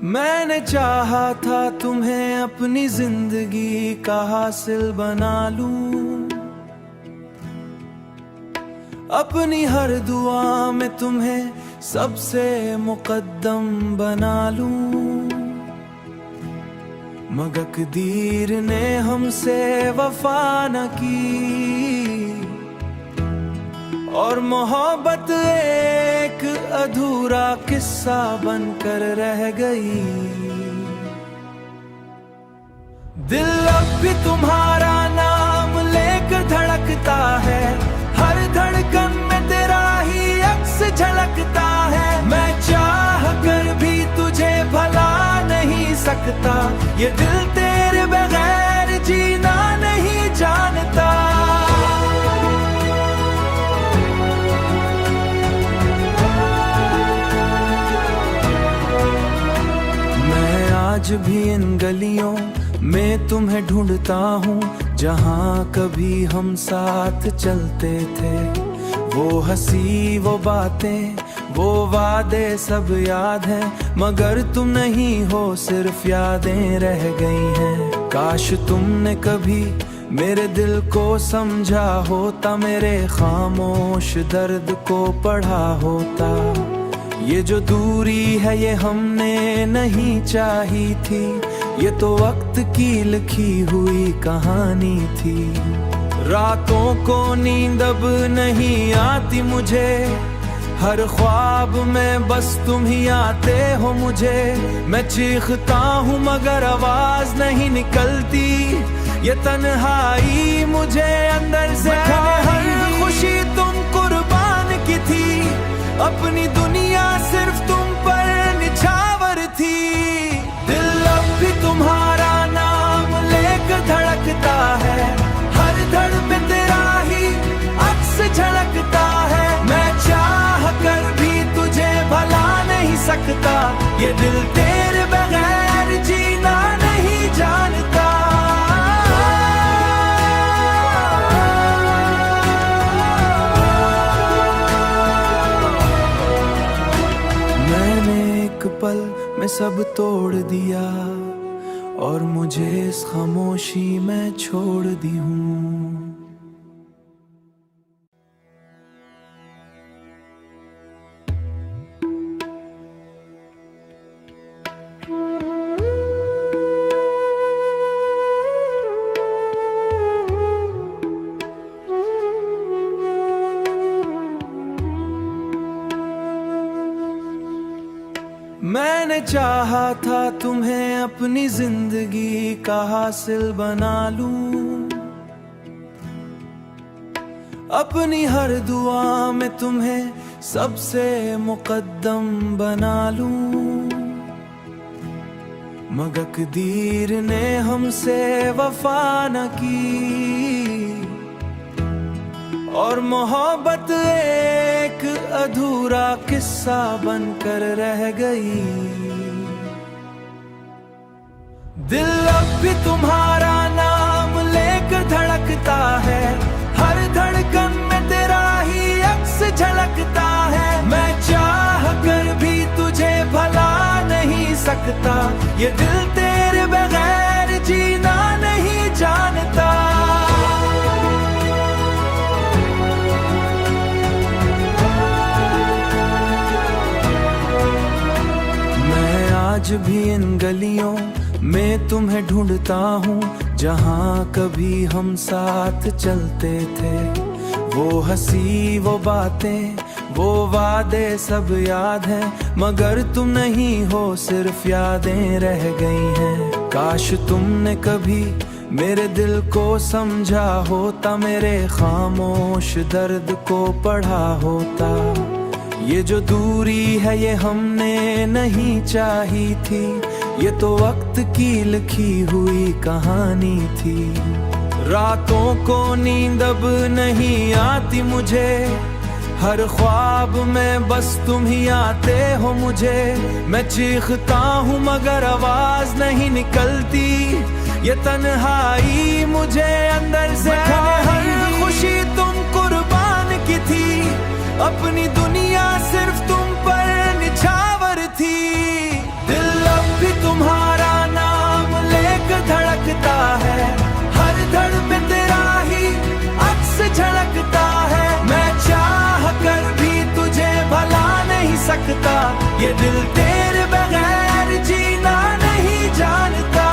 मैंने चाहा था तुम्हें अपनी जिंदगी का हासिल बना लूं, अपनी हर दुआ में तुम्हें सबसे मुकद्दम बना लूं। मगर कदीर ने हमसे वफा न की और मोहब्बत एक अधूरा किस्सा बनकर रह गई। दिल अब भी तुम्हारा नाम लेकर धड़कता है, हर धड़कन में तेरा ही अक्स झलकता है। मैं चाह कर भी तुझे भला नहीं सकता, ये दिल तेरे बगैर जीना नहीं जानता। मैं आज भी इन गलियों में तुम्हें ढूंढता हूँ, जहाँ कभी हम साथ चलते थे। वो हंसी, वो बातें, वो वादे सब याद हैं, मगर तुम नहीं हो, सिर्फ यादें रह गई हैं। काश तुमने कभी मेरे दिल को समझा होता, मेरे खामोश दर्द को पढ़ा होता। ये जो दूरी है ये हमने नहीं चाही थी, ये तो वक्त की लिखी हुई कहानी थी। रातों को नींद अब नहीं आती मुझे, हर ख्वाब में बस तुम ही आते हो मुझे। मैं चीखता हूँ मगर आवाज नहीं निकलती, ये तन्हाई मुझे अंदर से हर खुशी तुम कुर्बान की थी, अपनी दुनिया सिर्फ तुम पर निछावर थी। दिल अब भी तुम्हारा नाम लेकर धड़कता है, हर धड़ में तेरा ही अक्स झलकता है। मैं चाह कर भी तुझे भला नहीं सकता, ये दिल तेरे बगैर जीना नहीं जानता। मैंने एक पल में सब तोड़ दिया और मुझे इस खामोशी में छोड़ दी हूँ। मैंने चाहा था तुम्हें अपनी जिंदगी का हासिल बना लूं, अपनी हर दुआ में तुम्हें सबसे मुकद्दम बना लूं। मगर कदीर ने हमसे वफा न की और मोहब्बत एक अधूरा किस्सा बनकर रह गई। दिल अब भी तुम्हारा नाम लेकर धड़कता है, हर धड़कन में तेरा ही अक्स झलकता है। मैं चाह कर भी तुझे भला नहीं सकता, ये दिल तेरे बगैर जीना नहीं जानता। आज भी इन गलियों में तुम्हें ढूंढता हूँ, जहाँ कभी हम साथ चलते थे। वो हंसी, वो बातें, वो वादे सब याद हैं, मगर तुम नहीं हो, सिर्फ यादें रह गई हैं। काश तुमने कभी मेरे दिल को समझा होता, मेरे खामोश दर्द को पढ़ा होता। ये जो दूरी है ये हमने नहीं चाही थी, ये तो वक्त की लिखी हुई कहानी थी। रातों को नींद अब नहीं आती मुझे, हर ख्वाब में बस तुम ही आते हो मुझे। मैं चीखता हूँ मगर आवाज नहीं निकलती, ये तन्हाई मुझे अंदर से हर खुशी तुम कुर्बान की थी, अपनी दुनिया सिर्फ तुम पर निछावर थी। दिल अब भी धड़कता, ये दिल तेरे बगैर जीना नहीं जानता।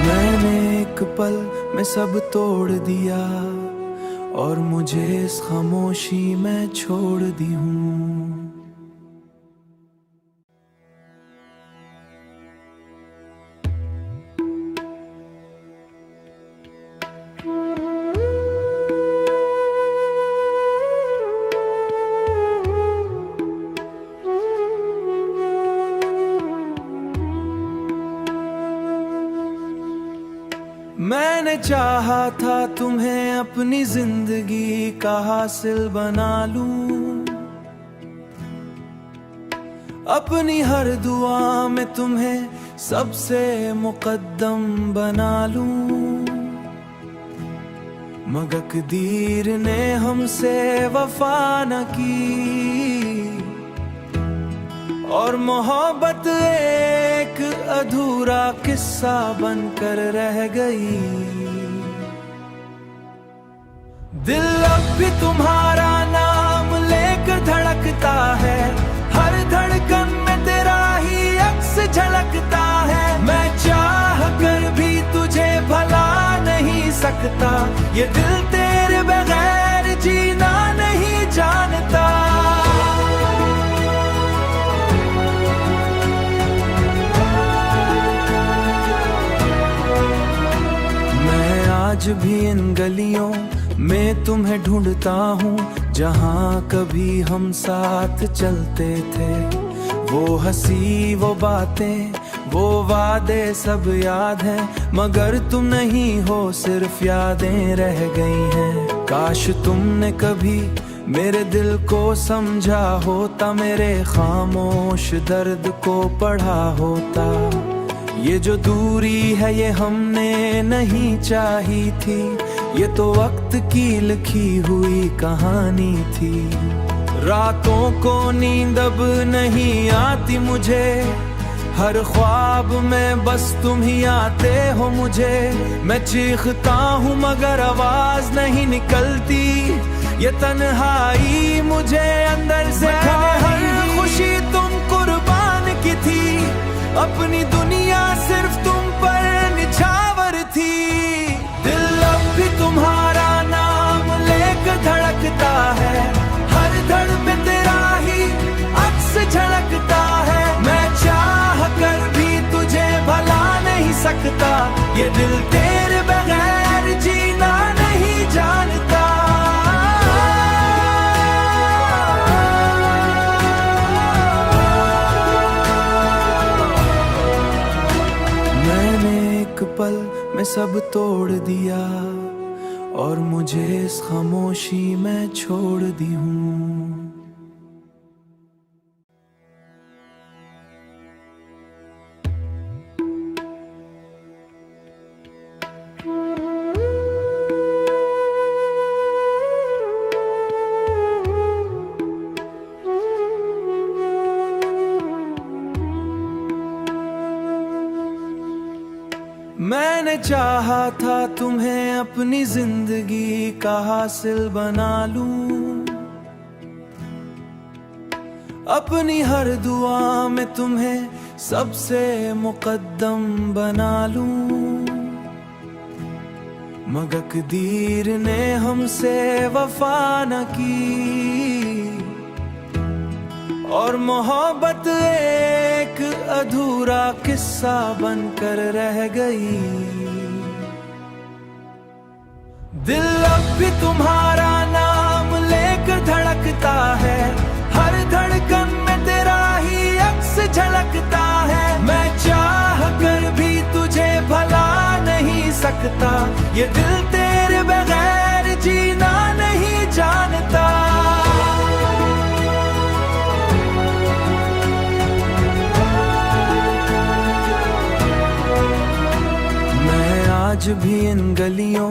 मैंने एक पल में सब तोड़ दिया और मुझे इस खामोशी में छोड़ दी हूँ। मैंने चाहा था तुम्हें अपनी जिंदगी का हासिल बना लूं, अपनी हर दुआ में तुम्हें सबसे मुकद्दम बना लूं। मगर तकदीर ने हमसे वफा न की और मोहब्बत एक अधूरा किस्सा बनकर रह गई। दिल अब भी तुम्हारा नाम लेकर धड़कता है, हर धड़कन में तेरा ही अक्स झलकता है। मैं चाह कर भी तुझे भला नहीं सकता, ये दिल तेरे बगैर जीना नहीं जानता। आज भी इन गलियों में तुम्हें ढूंढता हूँ, जहाँ कभी हम साथ चलते थे। वो हंसी, वो बातें, वो वादे सब याद हैं, मगर तुम नहीं हो, सिर्फ यादें रह गई हैं। काश तुमने कभी मेरे दिल को समझा होता, मेरे खामोश दर्द को पढ़ा होता। ये जो दूरी है ये हमने नहीं चाही थी, ये तो वक्त की लिखी हुई कहानी थी। रातों को नींद अब नहीं आती मुझे, हर ख्वाब में बस तुम ही आते हो मुझे। मैं चीखता हूँ मगर आवाज नहीं निकलती, ये तन्हाई मुझे अंदर से हर खुशी तुम कुर्बान की थी, अपनी दुनिया सिर्फ तुम पर निछावर थी। दिल अब भी तुम्हारा नाम लेकर धड़कता है, हर धड़ में तेरा ही अक्स झलकता है। मैं चाह कर भी तुझे भला नहीं सकता, ये दिल तेरे बगैर जीना नहीं जानता। पल में सब तोड़ दिया और मुझे इस खामोशी में छोड़ दी हूँ। मैंने चाहा था तुम्हें अपनी जिंदगी का हासिल बना लूं, अपनी हर दुआ में तुम्हें सबसे मुकद्दम बना लूं। मगर तकदीर ने हमसे वफा न की और मोहब्बत एक अधूरा किस्सा बनकर रह गई। दिल अब भी तुम्हारा नाम लेकर धड़कता है, हर धड़कन में तेरा ही अक्स झलकता है। मैं चाह कर भी तुझे भला नहीं सकता, ये दिल तेरे बगैर जीना नहीं जानता। आज भी इन गलियों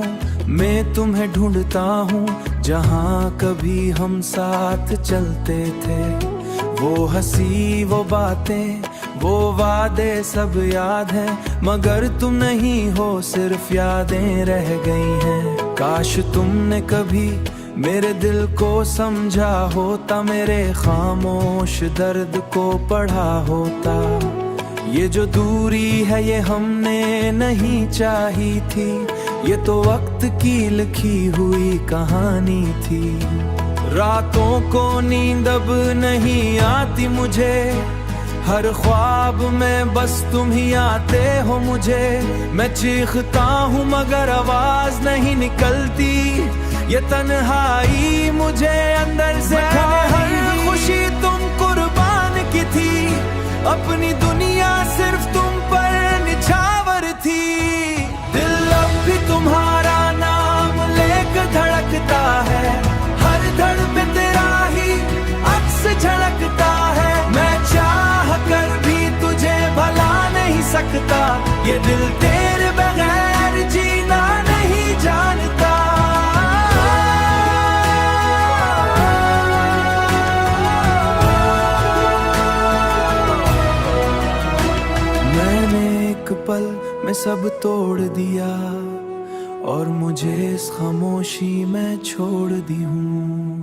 में तुम्हें ढूंढता हूँ, जहाँ कभी हम साथ चलते थे। वो हंसी, वो बातें, वो वादे सब याद हैं, मगर तुम नहीं हो, सिर्फ यादें रह गई हैं। काश तुमने कभी मेरे दिल को समझा होता, मेरे खामोश दर्द को पढ़ा होता। ये जो दूरी है ये हमने नहीं चाही थी, ये तो वक्त की लिखी हुई कहानी थी। रातों को नींद अब नहीं आती मुझे, हर ख्वाब में बस तुम ही आते हो मुझे। मैं चीखता हूँ मगर आवाज नहीं निकलती, ये तन्हाई मुझे अंदर से हर खुशी तुम कुर्बान की थी, अपनी दुनिया सिर्फ तुम पर निछावर थी। दिल अब भी तुम्हारा नाम लेकर धड़कता है, हर धड़ पे तेरा ही अक्स झलकता है। मैं चाह कर भी तुझे भला नहीं सकता, ये दिल तेरे बगैर जीना नहीं जानता। मैंने एक पल में सब तोड़ दिया, और मुझे इस खामोशी में छोड़ दी हूँ।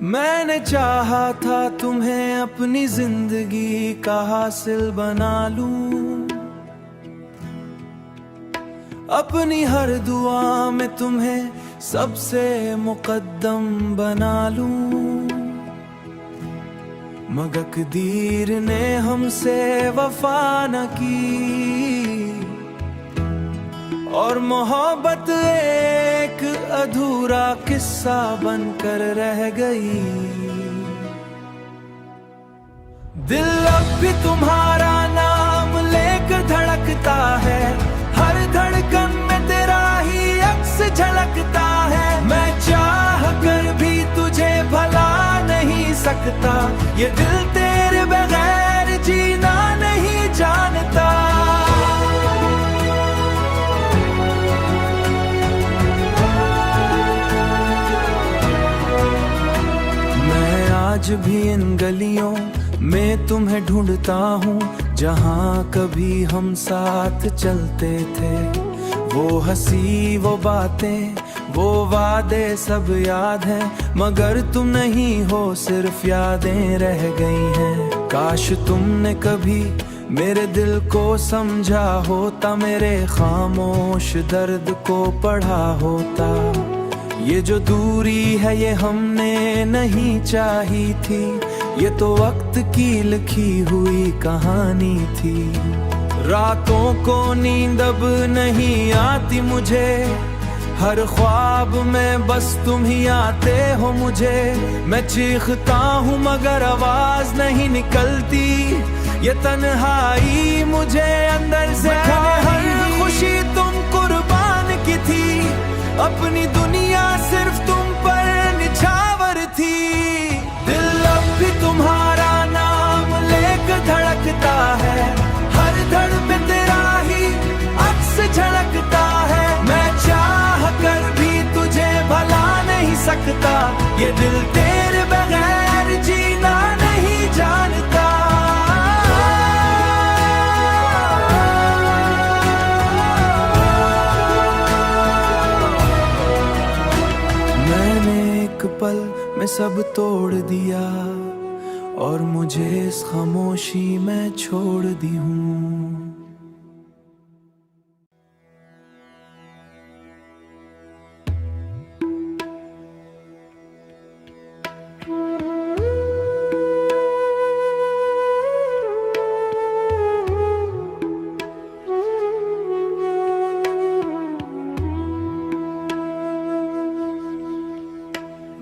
मैंने चाहा था तुम्हें अपनी जिंदगी का हासिल बना लूं, अपनी हर दुआ में तुम्हें सबसे मुकद्दम बना लूं। मगर तकदीर ने हमसे वफा न की, और मोहब्बत एक अधूरा किस्सा बनकर रह गई। दिल अब भी तुम्हारा नाम लेकर धड़कता है, हर धड़कन में तेरा ही अक्स झलकता है। मैं चाह कर भी तुझे भला नहीं सकता, ये दिल तेरे बगैर जीना नहीं जानता। आज भी इन गलियों में तुम्हें ढूंढता हूँ, जहाँ कभी हम साथ चलते थे। वो हंसी वो बातें वो वादे सब याद हैं, मगर तुम नहीं हो, सिर्फ यादें रह गई हैं। काश तुमने कभी मेरे दिल को समझा होता, मेरे खामोश दर्द को पढ़ा होता। ये जो दूरी है ये हमने नहीं चाही थी, ये तो वक्त की लिखी हुई कहानी थी। रातों को नींद अब नहीं आती मुझे, हर ख्वाब में बस तुम ही आते हो मुझे। मैं चीखता हूँ मगर आवाज नहीं निकलती, ये तन्हाई मुझे अंदर से हर खुशी तुम कुर्बान की थी, अपनी दुनिया सिर्फ तुम पर निछावर थी। दिल अब भी तुम्हारा नाम लेकर धड़कता है, हर धड़ पे तेरा ही अक्स झलकता है। मैं चाह कर भी तुझे भला नहीं सकता, ये दिल तेरे बगैर जीना नहीं जानता। पल में सब तोड़ दिया, और मुझे इस खामोशी में छोड़ दी हूँ।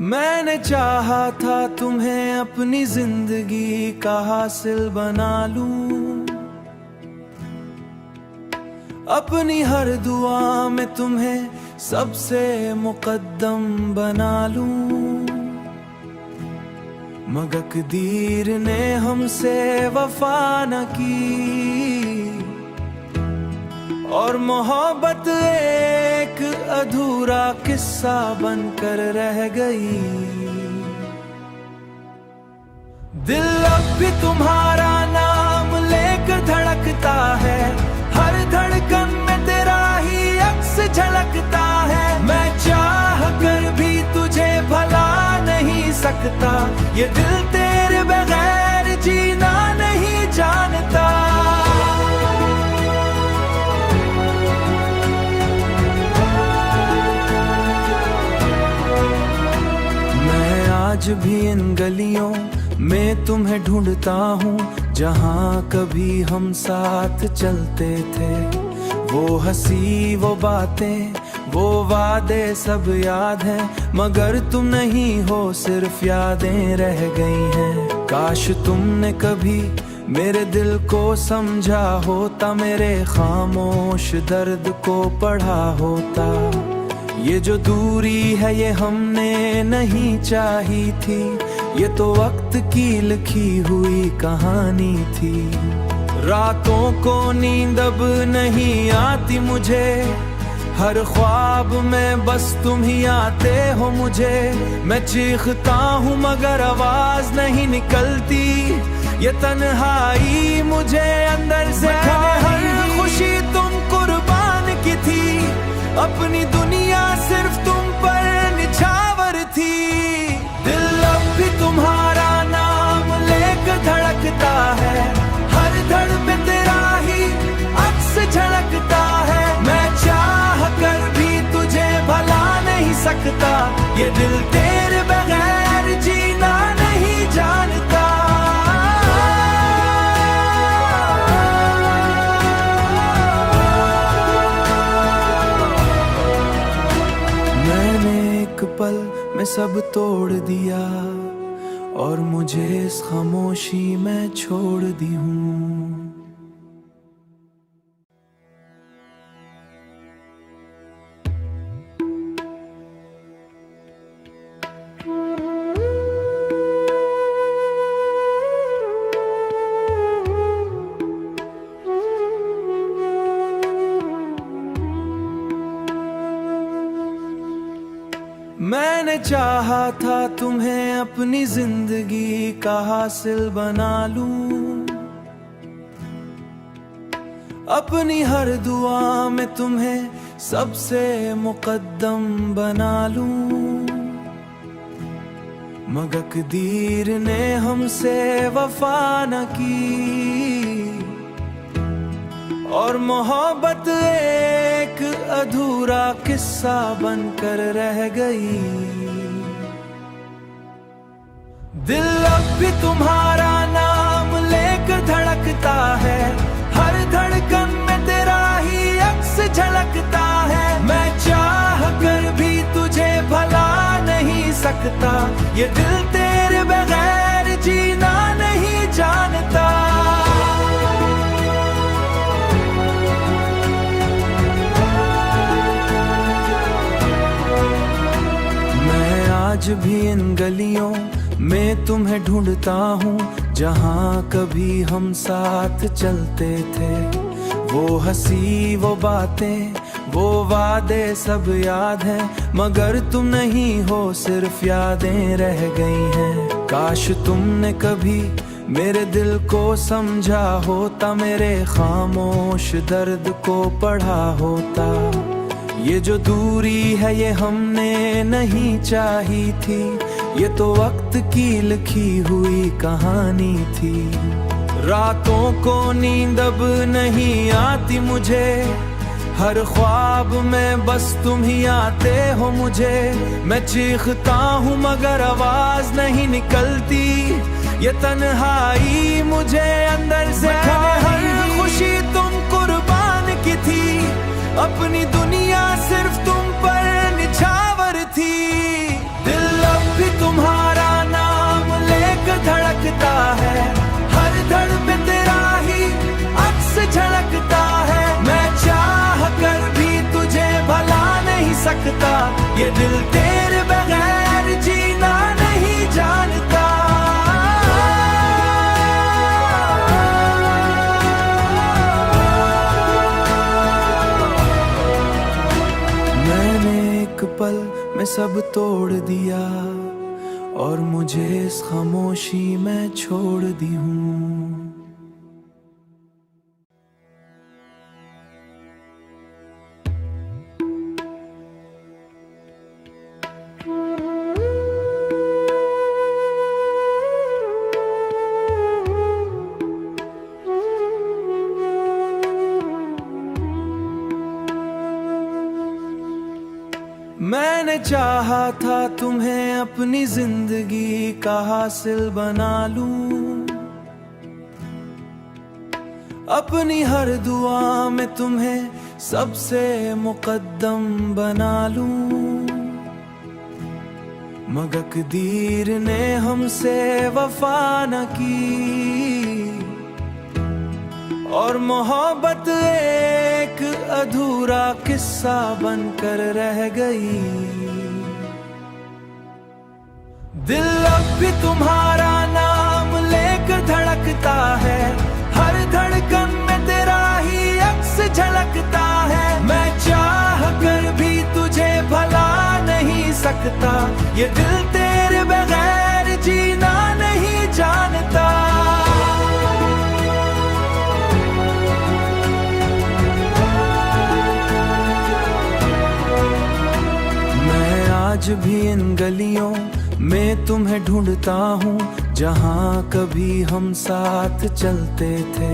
मैंने चाहा था तुम्हें अपनी जिंदगी का हासिल बना लूं, अपनी हर दुआ में तुम्हें सबसे मुकद्दम बना लूं। मगर कदीर ने हमसे वफा न की और मोहब्बत एक अधूरा किस्सा बनकर रह गई। दिल अब भी तुम्हारा नाम लेकर धड़कता है, हर धड़कन में तेरा ही अक्स झलकता है। मैं चाह कर भी तुझे भला नहीं सकता, ये दिल तेरे बगैर जीना नहीं जानता। मैं आज भी इन गलियों मैं तुम्हें ढूंढता हूँ, जहाँ कभी हम साथ चलते थे। वो हंसी वो बातें वो वादे सब याद हैं, मगर तुम नहीं हो, सिर्फ यादें रह गई हैं। काश तुमने कभी मेरे दिल को समझा होता, मेरे खामोश दर्द को पढ़ा होता। ये जो दूरी है ये हमने नहीं चाही थी, ये तो वक्त की लिखी हुई कहानी थी। रातों को नींद अब नहीं आती मुझे, हर ख्वाब में बस तुम ही आते हो मुझे। मैं चीखता हूँ मगर आवाज नहीं निकलती, ये तन्हाई मुझे अंदर से हर खुशी तुम कुर्बान की थी, अपनी दुनिया सिर्फ तुम पर निछावर थी। दिल अब भी तुम्हारा नाम लेकर धड़कता है, हर धड़ पे तेरा ही अक्स झलकता है। मैं चाह कर भी तुझे भला नहीं सकता, ये दिल तेरे बगैर जीना नहीं जानता। मैंने एक पल में सब तोड़ दिया और मुझे इस खामोशी में छोड़ दी हूँ। मैंने चाहा था तुम्हें अपनी जिंदगी का हासिल बना लूं, अपनी हर दुआ में तुम्हें सबसे मुकद्दम बना लूं। मगर कदीर ने हमसे वफा न की और मोहब्बत एक अधूरा किस्सा बनकर रह गई। दिल अब भी तुम्हारा नाम लेकर धड़कता है, हर धड़कन में तेरा ही अक्स झलकता है। मैं चाह कर भी तुझे भला नहीं सकता, ये दिल तेरे बगैर जीना नहीं जानता। आज भी इन गलियों मैं तुम्हें ढूंढता हूँ, जहाँ कभी हम साथ चलते थे। वो हंसी वो बातें वो वादे सब याद हैं, मगर तुम नहीं हो, सिर्फ यादें रह गई हैं। काश तुमने कभी मेरे दिल को समझा होता, मेरे खामोश दर्द को पढ़ा होता। ये जो दूरी है ये हमने नहीं चाही थी, ये तो वक्त की लिखी हुई कहानी थी। रातों को नींद अब नहीं आती मुझे, हर ख्वाब में बस तुम ही आते हो मुझे। मैं चीखता हूँ मगर आवाज नहीं निकलती, ये तन्हाई मुझे अंदर से हर खुशी तुम कुर्बान की थी, अपनी दुनिया सिर्फ तुम पर निछावर थी। दिल अब भी तुम्हारा नाम लेकर धड़कता है, हर धड़ पे तेरा ही अक्स झलकता है। मैं चाह कर भी तुझे भला नहीं सकता, सकता, ये दिल तेरे बगैर जीना नहीं जानता। मैंने एक पल में सब तोड़ दिया और मुझे इस खामोशी में छोड़ दी हूँ। मैंने चाहा था तुम्हें अपनी जिंदगी का हासिल बना लूं, अपनी हर दुआ में तुम्हें सबसे मुकद्दम बना लूं। मगर तकदीर ने हमसे वफा न की और मोहब्बत एक अधूरा किस्सा बनकर रह गई। दिल अब भी तुम्हारा नाम लेकर धड़कता है, हर धड़कन में तेरा ही अक्स झलकता है। मैं चाह कर भी तुझे भला नहीं सकता, ये दिल तेरे बगैर जीना नहीं जानता। आज भी इन गलियों में तुम्हें ढूंढता हूँ, जहाँ कभी हम साथ चलते थे।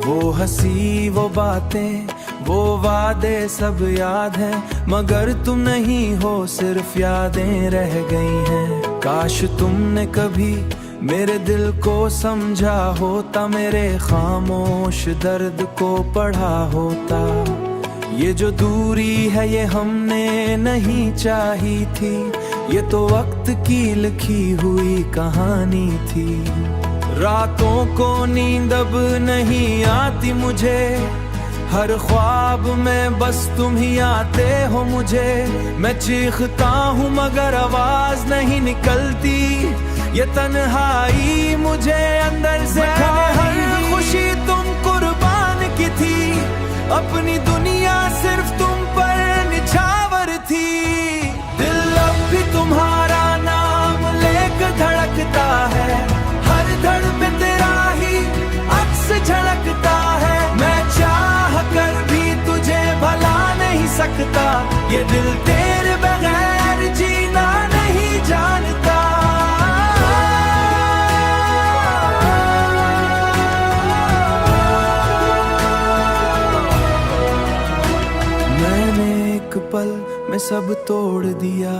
वो हंसी, वो बातें, वो वादे सब याद हैं, मगर तुम नहीं हो, सिर्फ यादें रह गई हैं। काश तुमने कभी मेरे दिल को समझा होता, मेरे खामोश दर्द को पढ़ा होता। ये जो दूरी है ये हमने नहीं चाही थी, ये तो वक्त की लिखी हुई कहानी थी। रातों को नींद अब नहीं आती मुझे, हर ख्वाब में बस तुम ही आते हो मुझे। मैं चीखता हूँ मगर आवाज नहीं निकलती, ये तन्हाई मुझे अंदर से हर खुशी तुम कुर्बान की थी, अपनी दुनिया सिर्फ तुम पर निछावर थी। दिल अब भी तुम्हारा नाम लेकर धड़कता है, हर धड़ में तेरा ही अक्स झलकता है। मैं चाह कर भी तुझे भला नहीं सकता, ये दिल तेरे बगैर जीना नहीं जानता। पल में सब तोड़ दिया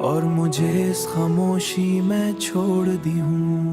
और मुझे इस खामोशी में छोड़ दी हूँ।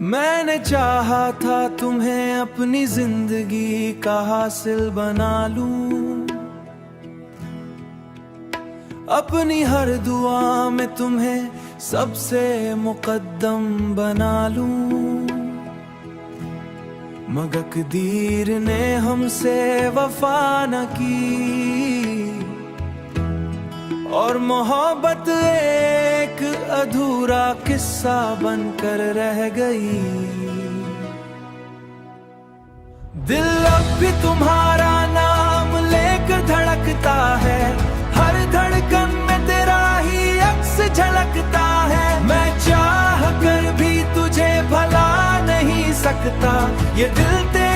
मैंने चाहा था तुम्हें अपनी जिंदगी का हासिल बना लूं, अपनी हर दुआ में तुम्हें सबसे मुकद्दम बना लूं। मगर तकदीर ने हमसे वफा न की और मोहब्बत एक अधूरा किस्सा बनकर रह गई। दिल अब भी तुम्हारा नाम लेकर धड़कता है, हर धड़कन में तेरा ही अक्स झलकता है। मैं चाह कर भी तुझे भला नहीं सकता, ये दिल तेरे